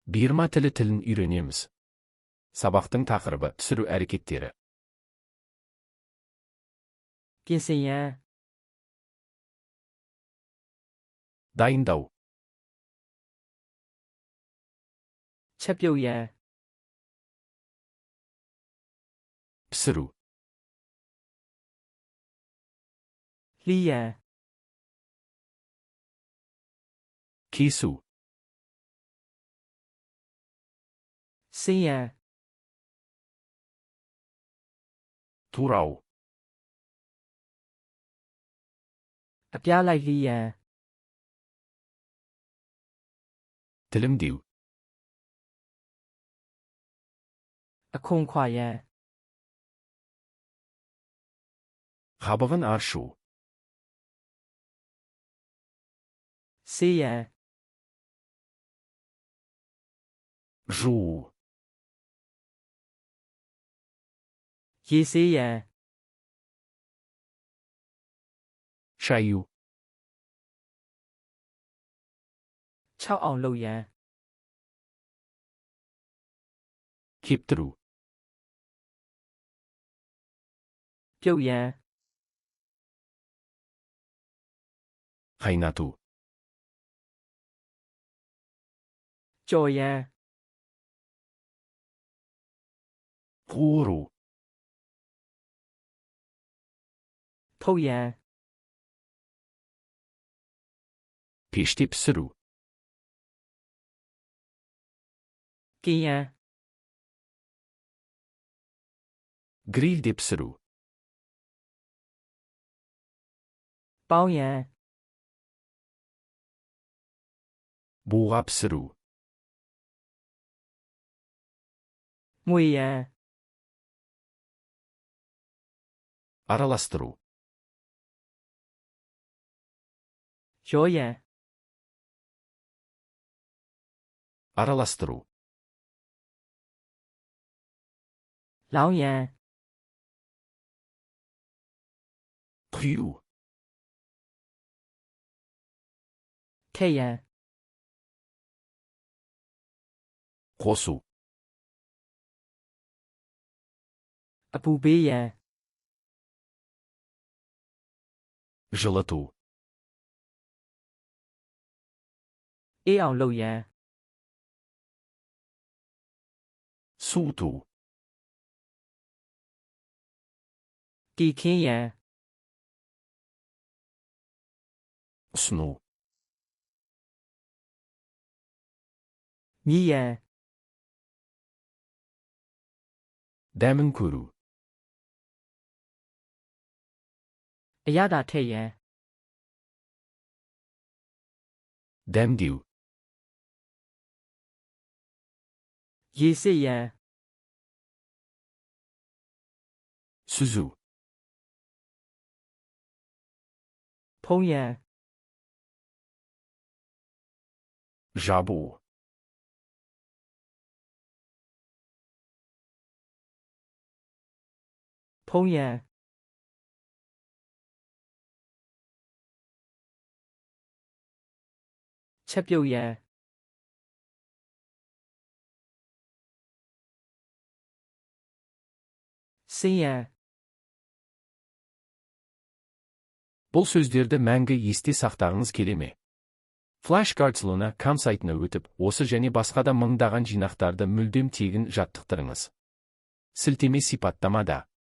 Бирма тілін үйренеміз. Сабақтың тақырыбы түсіру әрекеттері. ပြင်ဆင်ရန် Дайындау. ချက်ပြုတ်ရန် Пісіру. လှီးရန် Кесу. ဆင်းရန် Турау. အပြားလိုက်လှီးရန် Тілімдеу. အခွန်ခွာရန် Қабығын аршу. ဆေးရန် Жуу. ရေဆေးရန် Шаю. 6အောင်လုပ်ရန် Кептіру. ပြုတ်ရန် Қайнату. ကြော်ရန် Қуыру. ထုတ်ရန် Пеште пісіру. ကင်ရန် Грильде пісіру. ပေါင်းရန် Буға пісіру. ငွေရန် Араластыру. ရောရန် Араластыру. လောင်းရန် Құю. ထည့်ရန် Қосу. အပူပေးရန် Жылыту. အေးအောင်လုပ်ရန် Суыту. တီခင်းရန် Ұсыну. မြည်ရန် Дәмін көру. အရသာထည့်ရန် Дәмдеу. ရေစစ်ရန် Сүзу. ဖုံးရန် Жабу. ဖုံးရန် ချက်ပြုတ်ရန် ဆင်းရန် Бұл сөздерді мәңгі есте сақтағыңыз келе ме? Flashcards.com сайтына өтіп, осы және басқа да мыңдаған жинақтарды мүлдем тегін жаттықтырыңыз. Сілтеме сипаттамада.